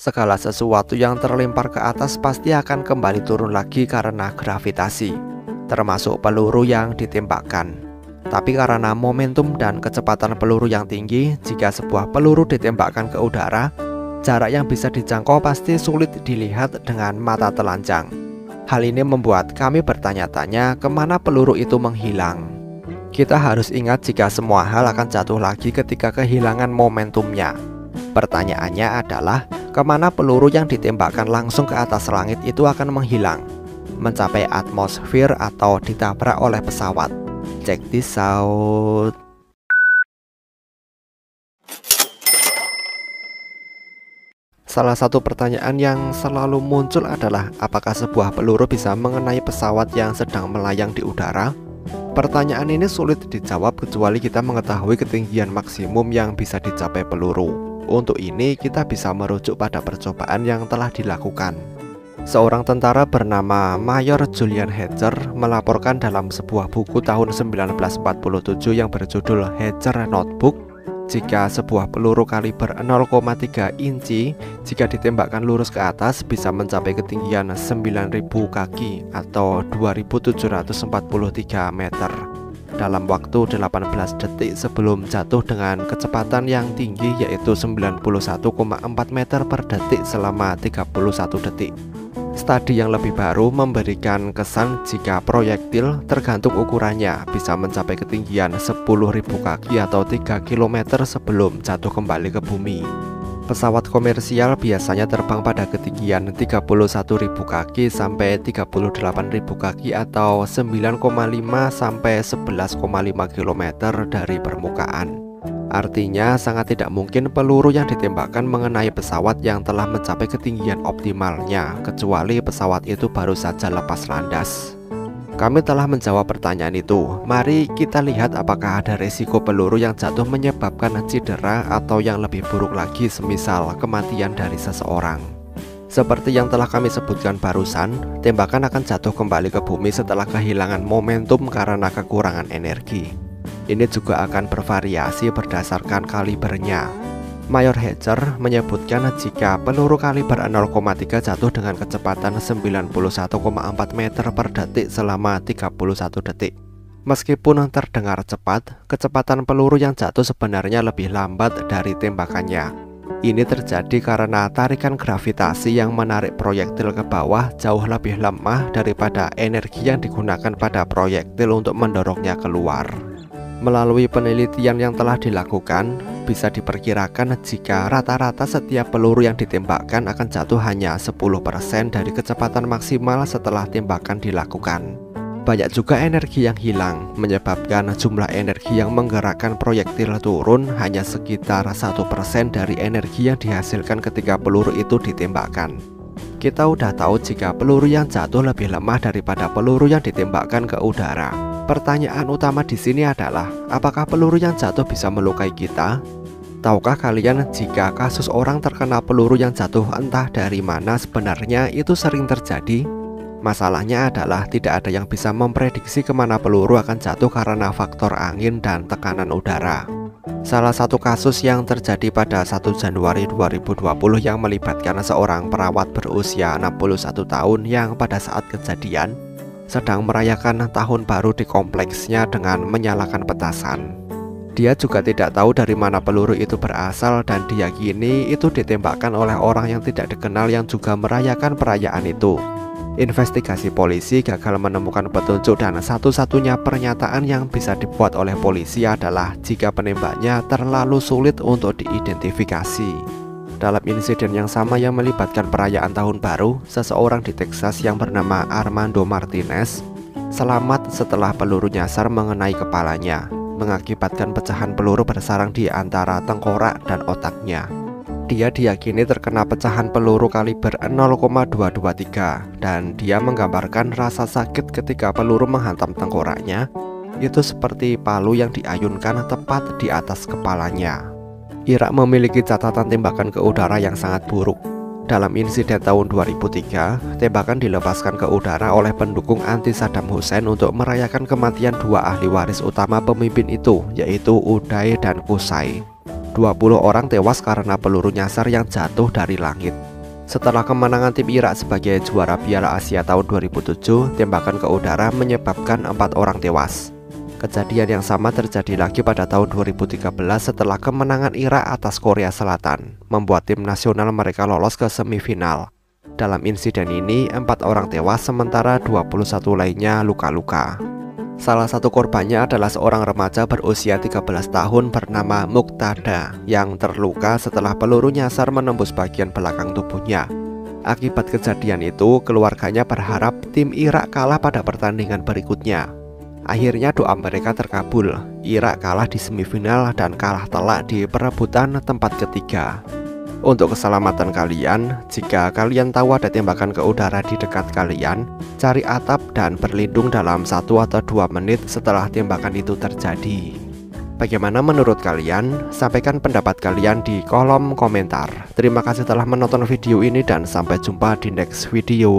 Segala sesuatu yang terlempar ke atas pasti akan kembali turun lagi karena gravitasi, termasuk peluru yang ditembakkan. Tapi karena momentum dan kecepatan peluru yang tinggi, jika sebuah peluru ditembakkan ke udara, jarak yang bisa dijangkau pasti sulit dilihat dengan mata telanjang. Hal ini membuat kami bertanya-tanya kemana peluru itu menghilang. Kita harus ingat jika semua hal akan jatuh lagi ketika kehilangan momentumnya. Pertanyaannya adalah, kemana peluru yang ditembakkan langsung ke atas langit itu akan menghilang? Mencapai atmosfer atau ditabrak oleh pesawat? Check this out. Salah satu pertanyaan yang selalu muncul adalah, apakah sebuah peluru bisa mengenai pesawat yang sedang melayang di udara? Pertanyaan ini sulit dijawab kecuali kita mengetahui ketinggian maksimum yang bisa dicapai peluru. Untuk ini kita bisa merujuk pada percobaan yang telah dilakukan. Seorang tentara bernama Mayor Julian Hatcher melaporkan dalam sebuah buku tahun 1947 yang berjudul Hatcher Notebook, jika sebuah peluru kaliber 0,3 inci jika ditembakkan lurus ke atas bisa mencapai ketinggian 9.000 kaki atau 2.743 meter dalam waktu 18 detik sebelum jatuh dengan kecepatan yang tinggi yaitu 91,4 meter per detik selama 31 detik. Studi yang lebih baru memberikan kesan jika proyektil tergantung ukurannya bisa mencapai ketinggian 10.000 kaki atau 3 km sebelum jatuh kembali ke bumi. Pesawat komersial biasanya terbang pada ketinggian 31.000 kaki sampai 38.000 kaki atau 9,5 sampai 11,5 km dari permukaan. Artinya sangat tidak mungkin peluru yang ditembakkan mengenai pesawat yang telah mencapai ketinggian optimalnya, kecuali pesawat itu baru saja lepas landas. Kami telah menjawab pertanyaan itu. Mari kita lihat apakah ada resiko peluru yang jatuh menyebabkan cedera atau yang lebih buruk lagi semisal kematian dari seseorang. Seperti yang telah kami sebutkan barusan, tembakan akan jatuh kembali ke bumi setelah kehilangan momentum karena kekurangan energi. Ini juga akan bervariasi berdasarkan kalibernya. Mayor Hatcher menyebutkan jika peluru kaliber 0,3 jatuh dengan kecepatan 91,4 meter per detik selama 31 detik. Meskipun terdengar cepat, kecepatan peluru yang jatuh sebenarnya lebih lambat dari tembakannya. Ini terjadi karena tarikan gravitasi yang menarik proyektil ke bawah jauh lebih lemah daripada energi yang digunakan pada proyektil untuk mendorongnya keluar. Melalui penelitian yang telah dilakukan, bisa diperkirakan jika rata-rata setiap peluru yang ditembakkan akan jatuh hanya 10% dari kecepatan maksimal setelah tembakan dilakukan. Banyak juga energi yang hilang, menyebabkan jumlah energi yang menggerakkan proyektil turun hanya sekitar 1% dari energi yang dihasilkan ketika peluru itu ditembakkan. Kita udah tahu jika peluru yang jatuh lebih lemah daripada peluru yang ditembakkan ke udara. Pertanyaan utama di sini adalah, apakah peluru yang jatuh bisa melukai kita? Tahukah kalian jika kasus orang terkena peluru yang jatuh entah dari mana sebenarnya itu sering terjadi? Masalahnya adalah tidak ada yang bisa memprediksi kemana peluru akan jatuh karena faktor angin dan tekanan udara. Salah satu kasus yang terjadi pada 1 Januari 2020 yang melibatkan seorang perawat berusia 61 tahun yang pada saat kejadian sedang merayakan tahun baru di kompleksnya dengan menyalakan petasan. Dia juga tidak tahu dari mana peluru itu berasal dan diyakini itu ditembakkan oleh orang yang tidak dikenal yang juga merayakan perayaan itu. Investigasi polisi gagal menemukan petunjuk dan satu-satunya pernyataan yang bisa dibuat oleh polisi adalah jika penembaknya terlalu sulit untuk diidentifikasi. Dalam insiden yang sama yang melibatkan perayaan tahun baru, seseorang di Texas yang bernama Armando Martinez selamat setelah peluru nyasar mengenai kepalanya, mengakibatkan pecahan peluru bersarang di antara tengkorak dan otaknya. Dia diyakini terkena pecahan peluru kaliber 0,223 dan dia menggambarkan rasa sakit ketika peluru menghantam tengkoraknya. Itu seperti palu yang diayunkan tepat di atas kepalanya. Irak memiliki catatan tembakan ke udara yang sangat buruk. Dalam insiden tahun 2003, tembakan dilepaskan ke udara oleh pendukung anti Saddam Hussein untuk merayakan kematian dua ahli waris utama pemimpin itu, yaitu Uday dan Qusay. 20 orang tewas karena peluru nyasar yang jatuh dari langit. Setelah kemenangan tim Irak sebagai juara Piala Asia tahun 2007, tembakan ke udara menyebabkan 4 orang tewas. Kejadian yang sama terjadi lagi pada tahun 2013 setelah kemenangan Irak atas Korea Selatan, membuat tim nasional mereka lolos ke semifinal. Dalam insiden ini, 4 orang tewas sementara 21 lainnya luka-luka. Salah satu korbannya adalah seorang remaja berusia 13 tahun bernama Muqtada yang terluka setelah peluru nyasar menembus bagian belakang tubuhnya. Akibat kejadian itu, keluarganya berharap tim Irak kalah pada pertandingan berikutnya. Akhirnya doa mereka terkabul. Irak kalah di semifinal dan kalah telak di perebutan tempat ketiga. Untuk keselamatan kalian, jika kalian tahu ada tembakan ke udara di dekat kalian, cari atap dan berlindung dalam 1 atau 2 menit setelah tembakan itu terjadi. Bagaimana menurut kalian? Sampaikan pendapat kalian di kolom komentar. Terima kasih telah menonton video ini dan sampai jumpa di next video.